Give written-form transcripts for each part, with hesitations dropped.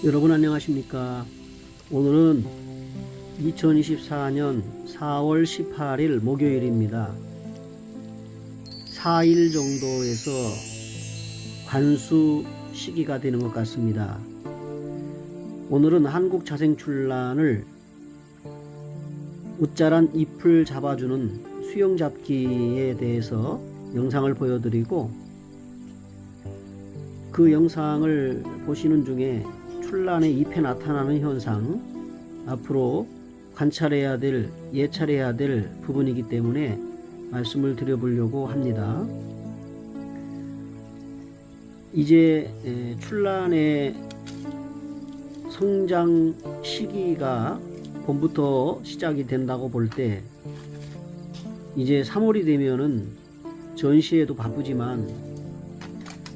여러분 안녕하십니까? 오늘은 2024년 4월 18일 목요일입니다. 4일 정도에서 관수 시기가 되는 것 같습니다. 오늘은 한국 자생출란을 웃자란 잎을 잡아주는 수영잡기에 대해서 영상을 보여드리고, 그 영상을 보시는 중에 출란의 잎에 나타나는 현상, 앞으로 관찰해야 될, 예찰해야 될 부분이기 때문에 말씀을 드려보려고 합니다. 이제 출란의 성장 시기가 봄부터 시작이 된다고 볼 때, 이제 3월이 되면은 전시에도 바쁘지만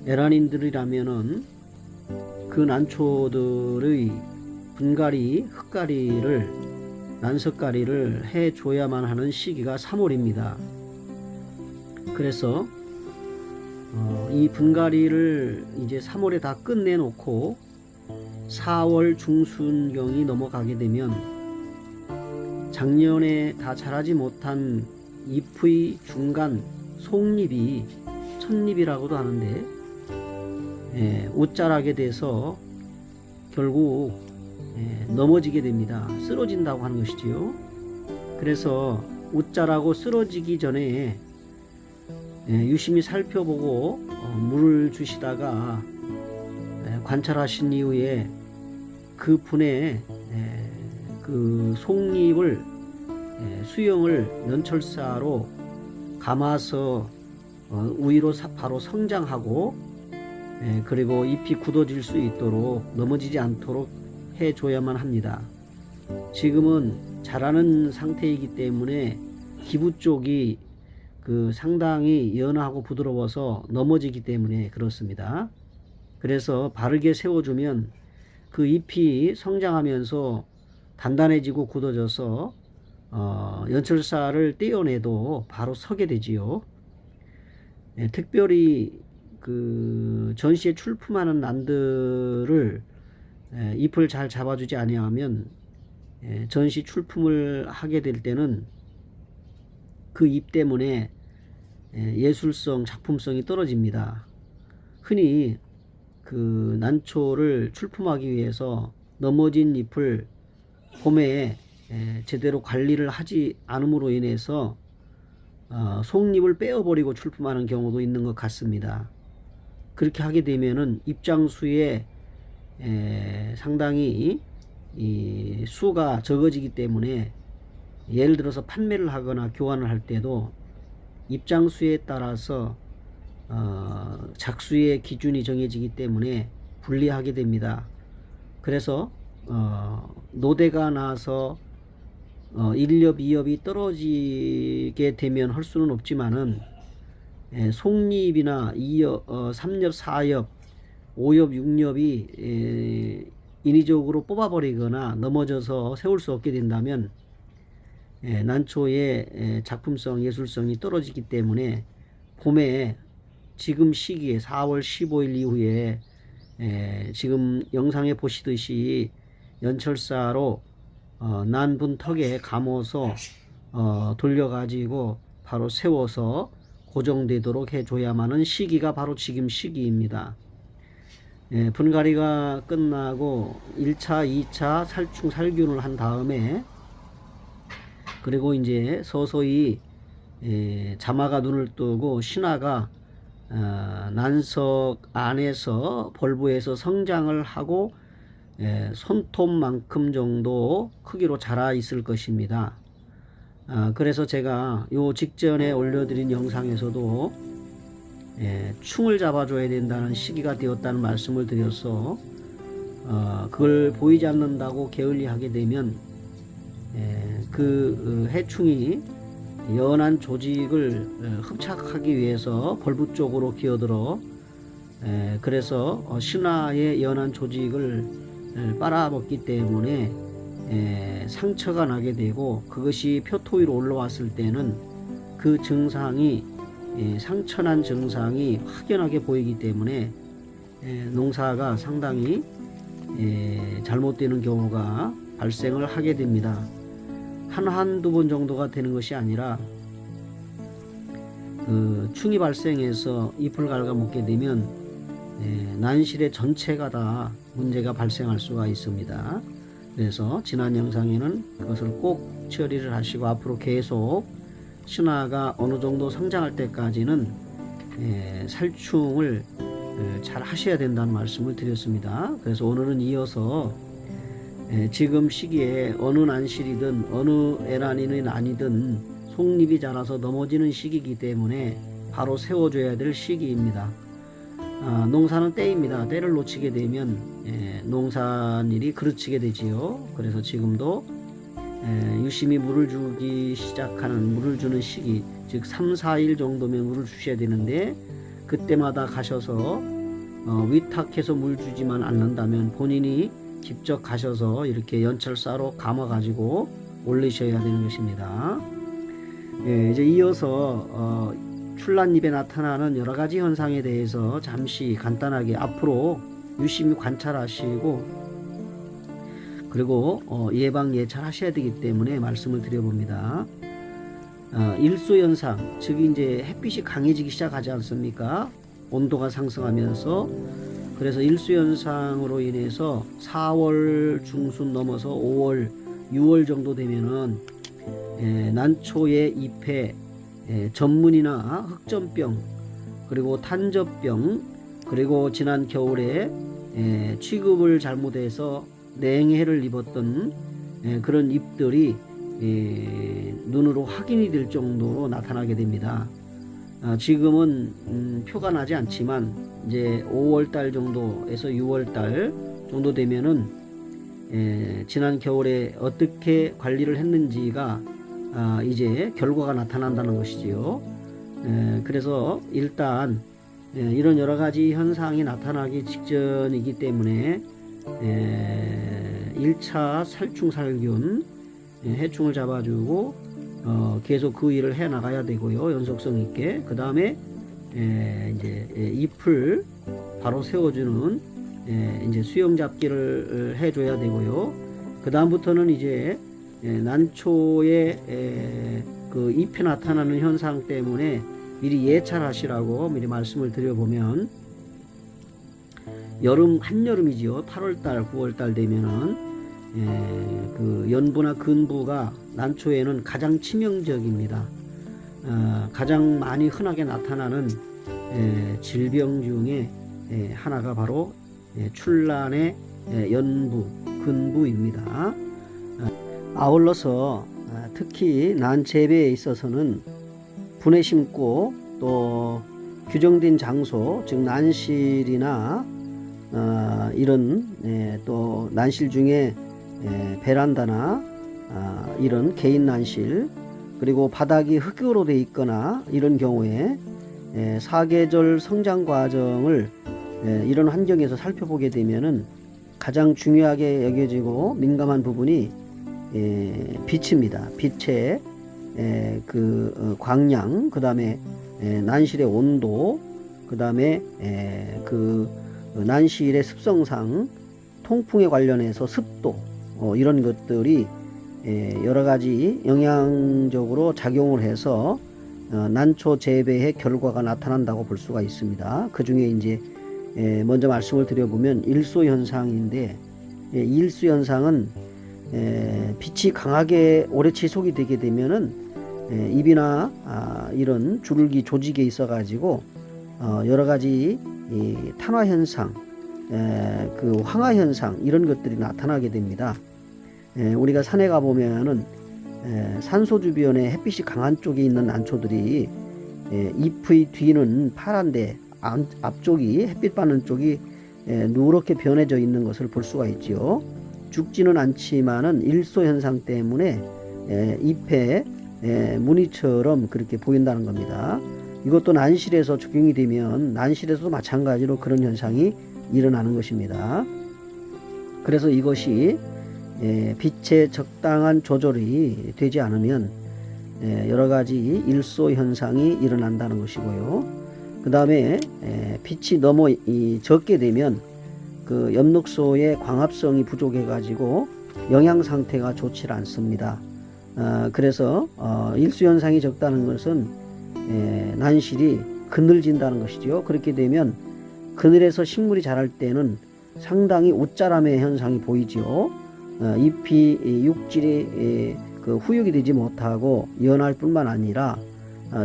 에란인들이라면은 그 난초들의 분갈이, 흙갈이를, 난석갈이를 해줘야만 하는 시기가 3월입니다. 그래서 이 분갈이를 이제 3월에 다 끝내놓고 4월 중순경이 넘어가게 되면 작년에 다 자라지 못한 잎의 중간 속잎이, 첫잎이라고도 하는데, 옷자라게 돼서 결국 넘어지게 됩니다. 쓰러진다고 하는 것이지요. 그래서 옷자라고 쓰러지기 전에 유심히 살펴보고 물을 주시다가 관찰하신 이후에 그 분에 그 속잎을 수영을 연철사로 감아서 위로 바로 성장하고, 그리고 잎이 굳어질 수 있도록, 넘어지지 않도록 해줘야만 합니다. 지금은 자라는 상태이기 때문에 기부 쪽이 상당히 연하고 부드러워서 넘어지기 때문에 그렇습니다. 그래서 바르게 세워주면 그 잎이 성장하면서 단단해지고 굳어져서 연철사를 떼어내도 바로 서게 되지요. 특별히 전시에 출품하는 난들을 잎을 잘 잡아주지 아니하면 전시 출품을 하게 될 때는 그 잎 때문에 예술성, 작품성이 떨어집니다. 흔히 난초를 출품하기 위해서 넘어진 잎을 봄에 제대로 관리를 하지 않음으로 인해서 속잎을 빼어버리고 출품하는 경우도 있는 것 같습니다. 그렇게 하게 되면은 입장수에 상당히 이 수가 적어지기 때문에, 예를 들어서 판매를 하거나 교환을 할 때도 입장수에 따라서 작수의 기준이 정해지기 때문에 불리하게 됩니다. 그래서 노대가 나서 1엽, 2엽이 떨어지게 되면 할 수는 없지만은, 속잎이나 2엽, 3엽, 4엽, 5엽, 6엽이 인위적으로 뽑아버리거나 넘어져서 세울 수 없게 된다면 난초의 작품성, 예술성이 떨어지기 때문에 봄에, 지금 시기에 4월 15일 이후에 지금 영상에 보시듯이 연철사로 난분 턱에 감아서 돌려가지고 바로 세워서 고정되도록 해줘야만은 시기가 바로 지금 시기입니다. 분갈이가 끝나고 1차, 2차 살충, 살균을 한 다음에, 그리고 이제 서서히 자마가 눈을 뜨고 신화가 난석 안에서, 벌부에서 성장을 하고 손톱만큼 정도 크기로 자라 있을 것입니다. 그래서 제가 요 직전에 올려드린 영상에서도 충을 잡아줘야 된다는 시기가 되었다는 말씀을 드려서, 그걸 보이지 않는다고 게을리하게 되면 해충이 연한 조직을 흡착하기 위해서 벌부 쪽으로 기어들어, 그래서 신화의 연한 조직을 빨아먹기 때문에 상처가 나게 되고, 그것이 표토 위로 올라왔을 때는 그 증상이, 상처난 증상이 확연하게 보이기 때문에 농사가 상당히 잘못되는 경우가 발생을 하게 됩니다. 한두 번 정도가 되는 것이 아니라 충이 발생해서 잎을 갉아먹게 되면 난실의 전체가 다 문제가 발생할 수가 있습니다. 그래서 지난 영상에는 그것을 꼭 처리를 하시고 앞으로 계속 신화가 어느 정도 성장할 때까지는 살충을 잘 하셔야 된다는 말씀을 드렸습니다. 그래서 오늘은 이어서 지금 시기에 어느 난실이든 어느 에란이는 아니든 속잎이 자라서 넘어지는 시기이기 때문에 바로 세워줘야 될 시기입니다. 농사는 때입니다. 때를 놓치게 되면 농산일이 그르치게 되지요. 그래서 지금도 유심히 물을 주기 시작하는, 물을 주는 시기, 즉 3, 4일 정도면 물을 주셔야 되는데 그때마다 가셔서 위탁해서 물 주지만 않는다면 본인이 직접 가셔서 이렇게 연철사로 감아 가지고 올리셔야 되는 것입니다. 이제 이어서 출란잎에 나타나는 여러 가지 현상에 대해서 잠시 간단하게 앞으로 유심히 관찰하시고 그리고 예방 예찰 하셔야 되기 때문에 말씀을 드려봅니다. 일소현상, 즉 이제 햇빛이 강해지기 시작하지 않습니까? 온도가 상승하면서. 그래서 일소현상으로 인해서 4월 중순 넘어서 5월, 6월 정도 되면은 난초의 잎에 전문이나 흑점병, 그리고 탄저병, 그리고 지난 겨울에 취급을 잘못해서 냉해를 입었던 그런 잎들이 눈으로 확인이 될 정도로 나타나게 됩니다. 지금은 표가 나지 않지만 이제 5월달 정도에서 6월달 정도 되면은 지난 겨울에 어떻게 관리를 했는지가 이제 결과가 나타난다는 것이지요. 그래서 일단 이런 여러 가지 현상이 나타나기 직전이기 때문에 1차 살충살균 해충을 잡아주고 계속 그 일을 해 나가야 되고요. 연속성 있게. 그 다음에 이제 잎을 바로 세워주는 이제 수영 잡기를 해줘야 되고요. 그 다음부터는 이제 난초의 그 잎에 나타나는 현상 때문에 미리 예찰하시라고 미리 말씀을 드려보면, 여름 한여름이지요. 8월달 9월달 되면은 그 연부나 근부가 난초에는 가장 치명적입니다. 가장 많이 흔하게 나타나는 질병 중에 하나가 바로 출란의 연부, 근부입니다. 아울러서 특히 난 재배에 있어서는 분해 심고 또 규정된 장소, 즉 난실이나 이런 또 난실 중에 베란다나 이런 개인 난실, 그리고 바닥이 흙으로 되어 있거나 이런 경우에 사계절 성장 과정을 이런 환경에서 살펴보게 되면은 가장 중요하게 여겨지고 민감한 부분이 빛입니다. 빛의 그 광량, 그 다음에 난실의 온도, 그 다음에 그 난실의 습성상 통풍에 관련해서 습도, 이런 것들이 여러 가지 영향적으로 작용을 해서 난초 재배의 결과가 나타난다고 볼 수가 있습니다. 그 중에 이제 먼저 말씀을 드려보면 일소 현상인데, 일소 현상은 빛이 강하게 오래 지속이 되게 되면은 잎이나 이런 줄기 조직에 있어 가지고 여러 가지 탄화 현상, 그 황화 현상, 이런 것들이 나타나게 됩니다. 우리가 산에 가 보면은 산소 주변에 햇빛이 강한 쪽에 있는 난초들이 잎의 뒤는 파란데 앞쪽이, 햇빛 받는 쪽이 누렇게 변해져 있는 것을 볼 수가 있지요. 죽지는 않지만은 일소 현상 때문에 잎에 무늬처럼 그렇게 보인다는 겁니다. 이것도 난실에서 적용이 되면 난실에서도 마찬가지로 그런 현상이 일어나는 것입니다. 그래서 이것이 빛의 적당한 조절이 되지 않으면 여러 가지 일소 현상이 일어난다는 것이고요. 그 다음에 빛이 너무 적게 되면 그 엽록소의 광합성이 부족해 가지고 영양 상태가 좋지 않습니다. 그래서 일수 현상이 적다는 것은 난실이 그늘진다는 것이죠. 그렇게 되면 그늘에서 식물이 자랄 때는 상당히 옷자람의 현상이 보이죠. 잎이 육질이 그 후육이 되지 못하고 연할 뿐만 아니라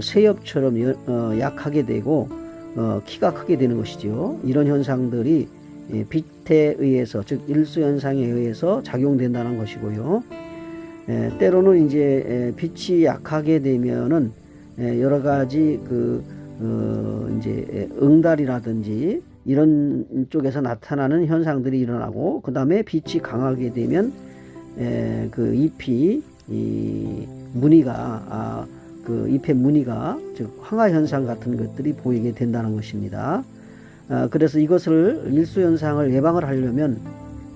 새엽처럼 약하게 되고 키가 크게 되는 것이죠. 이런 현상들이 빛에 의해서, 즉 일수 현상에 의해서 작용된다는 것이고요. 때로는 이제 빛이 약하게 되면은 여러 가지 이제 응달이라든지 이런 쪽에서 나타나는 현상들이 일어나고, 그 다음에 빛이 강하게 되면 그 잎이 무늬가 그 잎의 무늬가, 즉 황화 현상 같은 것들이 보이게 된다는 것입니다. 그래서 이것을 일수 현상을 예방을 하려면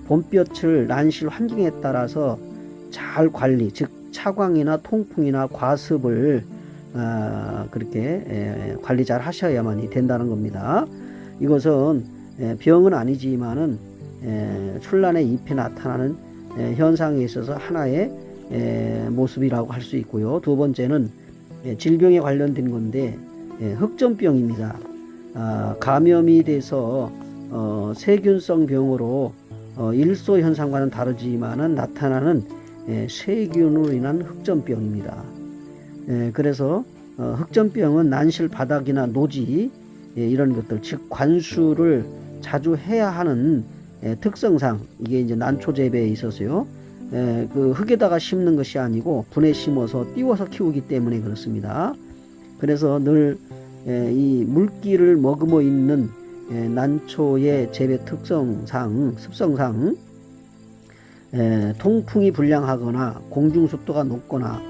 봄볕을 난실 환경에 따라서 잘 관리, 즉 차광이나 통풍이나 과습을 그렇게 관리 잘 하셔야만이 된다는 겁니다. 이것은 병은 아니지만은 출란의 잎에 나타나는 현상에 있어서 하나의 모습이라고 할 수 있고요. 두 번째는 질병에 관련된 건데 흑점병입니다. 감염이 돼서 세균성 병으로 일소 현상과는 다르지만은 나타나는 세균으로 인한 흑점병입니다. 그래서 흑점병은 난실 바닥이나 노지 이런 것들, 즉 관수를 자주 해야 하는 특성상 이게 이제 난초 재배에 있어서요. 그 흙에다가 심는 것이 아니고 분에 심어서 띄워서 키우기 때문에 그렇습니다. 그래서 늘 이 물기를 머금어 있는 난초의 재배 특성상, 습성상 통풍이 불량하거나 공중 습도가 높거나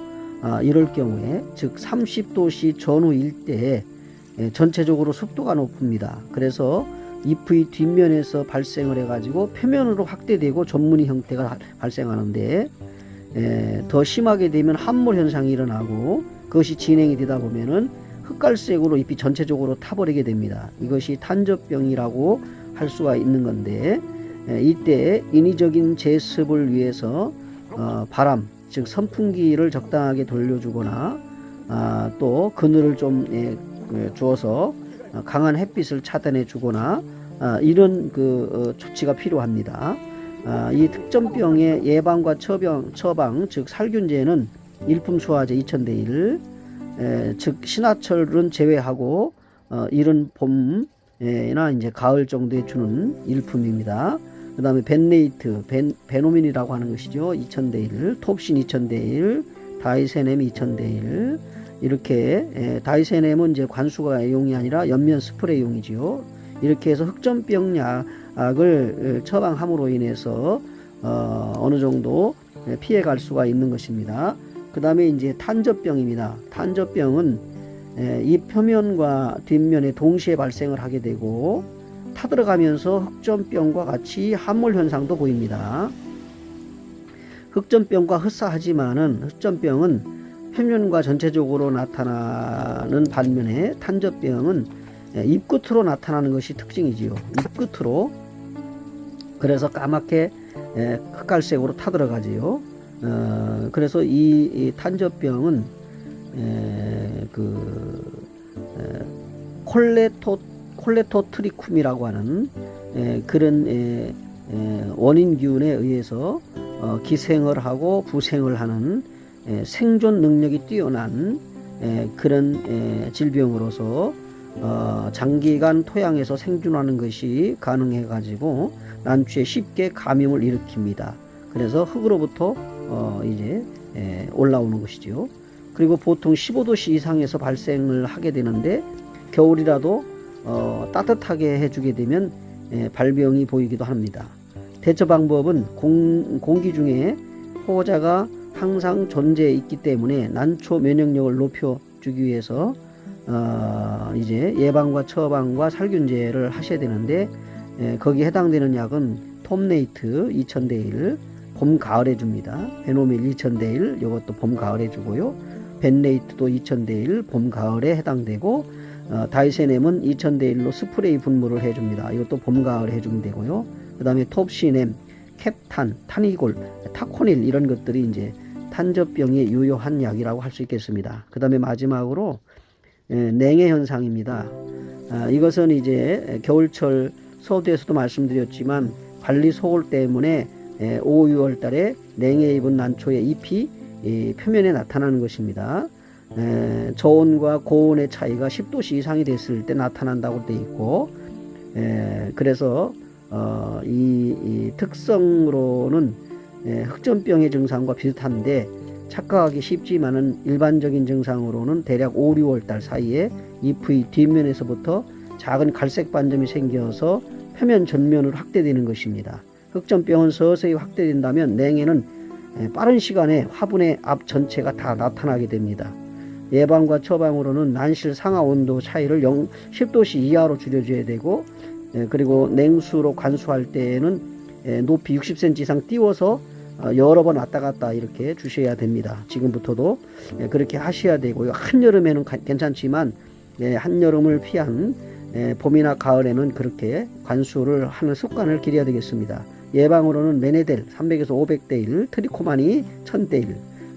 이럴 경우에, 즉 30도씨 전후 일대에 전체적으로 습도가 높습니다. 그래서 잎의 뒷면에서 발생을 해가지고 표면으로 확대되고 전무늬 형태가 발생하는데, 더 심하게 되면 함몰 현상이 일어나고 그것이 진행이 되다 보면은 흑갈색으로 잎이 전체적으로 타버리게 됩니다. 이것이 탄저병이라고 할 수가 있는 건데, 이때 인위적인 제습을 위해서 바람, 즉 선풍기를 적당하게 돌려주거나 또 그늘을 좀 주어서 강한 햇빛을 차단해 주거나 이런 조치가 필요합니다. 이 특정병의 예방과 처방, 즉 살균제는 일품수화제 2000대 1, 즉 신화철은 제외하고 이른 봄이나 이제 가을 정도에 주는 일품입니다. 그 다음에 벤네이트, 베노민이라고 하는 것이죠. 2000대 1, 톱신 2000대 1, 다이세넴 2000대 1. 이렇게 다이세넴은 이제 관수가용이 아니라 연면 스프레이용이지요. 이렇게 해서 흑점병 약을 처방함으로 인해서 어느 정도 피해갈 수가 있는 것입니다. 그 다음에 이제 탄저병입니다. 탄저병은 이 표면과 뒷면에 동시에 발생을 하게 되고 타들어가면서 흑점병과 같이 함몰 현상도 보입니다. 흑점병과 흡사하지만은 흑점병은 표면과 전체적으로 나타나는 반면에 탄저병은 잎끝으로 나타나는 것이 특징이지요. 잎끝으로. 그래서 까맣게 흑갈색으로 타들어가지요. 그래서 이 탄저병은 콜레토트리쿰이라고 하는 그런 원인균에 의해서 기생을 하고 부생을 하는 생존 능력이 뛰어난 그런 질병으로서 장기간 토양에서 생존하는 것이 가능해 가지고 난초에 쉽게 감염을 일으킵니다. 그래서 흙으로부터 이제 올라오는 것이죠. 그리고 보통 15도씨 이상에서 발생을 하게 되는데 겨울이라도 따뜻하게 해주게 되면 발병이 보이기도 합니다. 대처 방법은 공기 중에 포자가 항상 존재해 있기 때문에 난초 면역력을 높여주기 위해서 이제 예방과 처방과 살균제를 하셔야 되는데, 거기에 해당되는 약은 톱네이트 2000대 1 봄 가을에 줍니다. 베노밀 2000대 1 이것도 봄 가을에 주고요. 벤네이트도 2000대 1 봄 가을에 해당되고, 다이세넴은 2000대 1로 스프레이 분무를 해줍니다. 이것도 봄 가을에 해주면 되고요. 그 다음에 톱시넴, 캡탄, 타니골, 타코닐 이런 것들이 이제 탄저병에 유효한 약이라고 할 수 있겠습니다. 그 다음에 마지막으로 냉해 현상입니다. 이것은 이제 겨울철 서두에서도 말씀드렸지만 관리 소홀 때문에 5, 6월 달에 냉해 입은 난초의 잎이 표면에 나타나는 것입니다. 저온과 고온의 차이가 10도씨 이상이 됐을 때 나타난다고 되어 있고, 그래서 이 특성으로는 흑점병의 증상과 비슷한데 착각하기 쉽지만은 일반적인 증상으로는 대략 5, 6월 달 사이에 잎의 뒷면에서부터 작은 갈색 반점이 생겨서 표면 전면으로 확대되는 것입니다. 흑점병은 서서히 확대된다면 냉해는 빠른 시간에 화분의 앞 전체가 다 나타나게 됩니다. 예방과 처방으로는 난실 상하 온도 차이를 10도씨 이하로 줄여줘야 되고, 그리고 냉수로 관수할 때에는 높이 60cm 이상 띄워서 여러 번 왔다 갔다 이렇게 주셔야 됩니다. 지금부터도 그렇게 하셔야 되고요. 한여름에는 괜찮지만 한여름을 피한 봄이나 가을에는 그렇게 관수를 하는 습관을 기려야 되겠습니다. 예방으로는 메네델 300에서 500대 1, 트리코마니 1000대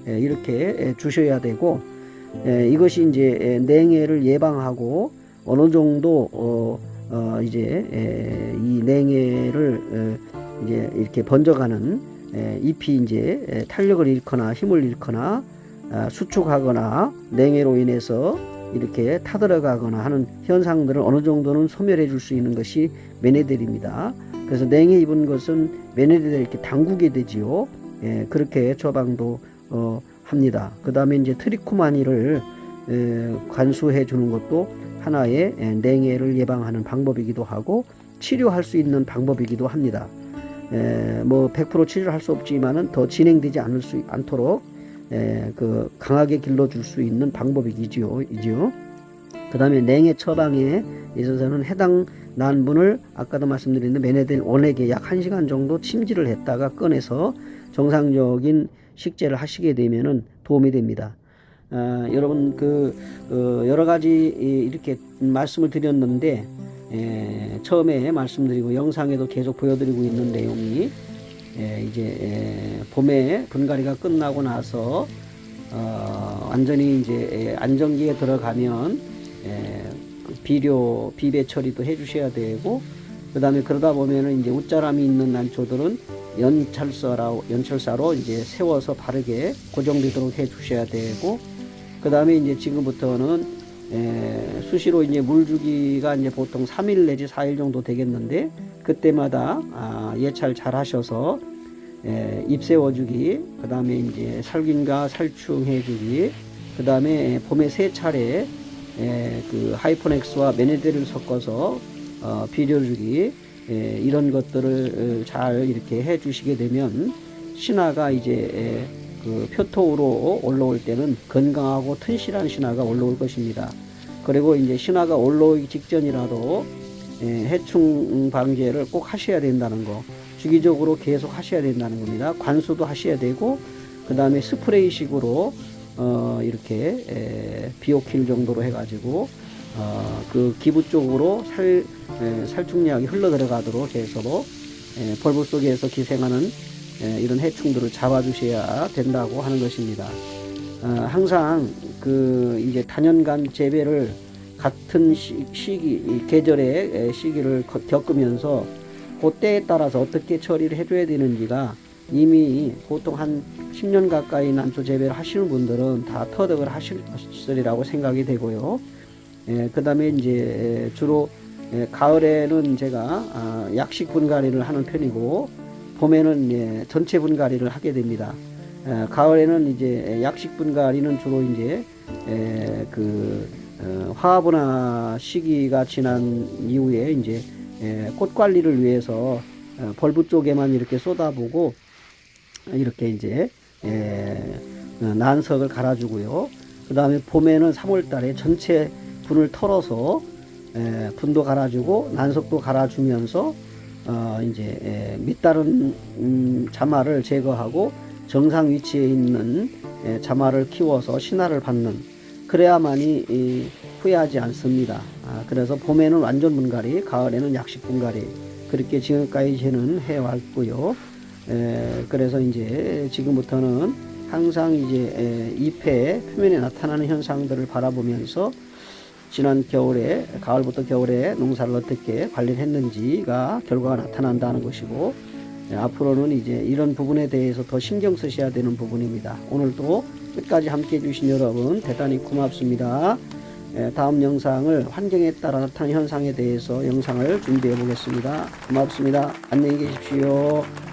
1 이렇게 주셔야 되고, 이것이 이제 냉해를 예방하고 어느 정도 이제 이 냉해를 이제 이렇게 번져가는 잎이 이제 탄력을 잃거나 힘을 잃거나 수축하거나 냉해로 인해서 이렇게 타들어가거나 하는 현상들을 어느 정도는 소멸해 줄 수 있는 것이 메네델입니다. 그래서 냉해 입은 것은 메네델을 이렇게 담그게 되지요. 그렇게 처방도 합니다. 그 다음에 이제 트리코마니를 관수해 주는 것도 하나의 냉해를 예방하는 방법이기도 하고 치료할 수 있는 방법이기도 합니다. 뭐 100% 치료할 수 없지만은 더 진행되지 않도록 그 강하게 길러줄 수 있는 방법이지요. 그 다음에 냉해 처방에 있어서는 해당 난분을 아까도 말씀드린 메네델 원액에 약 1시간 정도 침지를 했다가 꺼내서 정상적인 식재를 하시게 되면은 도움이 됩니다. 여러분 여러 가지 이렇게 말씀을 드렸는데 처음에 말씀드리고 영상에도 계속 보여드리고 있는 내용이 이제 봄에 분갈이가 끝나고 나서 완전히 이제 안정기에 들어가면 비배 처리도 해주셔야 되고, 그 다음에 그러다 보면은 이제 웃자람이 있는 난초들은 연철사로 이제 세워서 바르게 고정되도록 해주셔야 되고, 그 다음에 이제 지금부터는 수시로 이제 물 주기가 이제 보통 3일 내지 4일 정도 되겠는데, 그때마다 예찰 잘 하셔서 잎 세워주기, 그 다음에 이제 살균과 살충해주기, 그 다음에 봄에 3차례 그 하이포넥스와 메네델을 섞어서 비료주기, 이런 것들을 잘 이렇게 해 주시게 되면 신화가 이제 그 표토로 올라올 때는 건강하고 튼실한 신화가 올라올 것입니다. 그리고 이제 신화가 올라오기 직전이라도 해충 방제를 꼭 하셔야 된다는 거, 주기적으로 계속 하셔야 된다는 겁니다. 관수도 하셔야 되고, 그 다음에 스프레이식으로 이렇게 비오킬 정도로 해가지고 그 기부 쪽으로 살충약이 흘러 들어가도록 해서 벌브 속에서 기생하는 이런 해충들을 잡아주셔야 된다고 하는 것입니다. 항상 그 이제 단연간 재배를 같은 계절의 시기를 겪으면서 그때에 따라서 어떻게 처리를 해줘야 되는지가 이미 보통 한 10년 가까이 난초 재배를 하시는 분들은 다 터득을 하시리라고 생각이 되고요. 그 다음에 이제 주로 가을에는 제가 약식 분갈이를 하는 편이고, 봄에는 전체 분갈이를 하게 됩니다. 가을에는 이제 약식 분갈이는 주로 이제 화분화 시기가 지난 이후에 이제 꽃 관리를 위해서 벌브 쪽에만 이렇게 쏟아보고 이렇게 이제 난석을 갈아주고요. 그 다음에 봄에는 3월 달에 전체 분을 털어서 분도 갈아주고 난석도 갈아주면서 이제 밑다른 자마를 제거하고 정상 위치에 있는 자마를 키워서 신화를 받는, 그래야만이 후회하지 않습니다. 그래서 봄에는 완전 분갈이, 가을에는 약식 분갈이, 그 그렇게 지금까지는 해왔고요. 그래서 이제 지금부터는 항상 이제 잎의 표면에 나타나는 현상들을 바라보면서 지난 겨울에, 가을부터 겨울에 농사를 어떻게 관리를 했는지가 결과가 나타난다는 것이고, 앞으로는 이제 이런 부분에 대해서 더 신경 쓰셔야 되는 부분입니다. 오늘도 끝까지 함께 해주신 여러분 대단히 고맙습니다. 다음 영상을 환경에 따라 나타나는 현상에 대해서 영상을 준비해 보겠습니다. 고맙습니다. 안녕히 계십시오.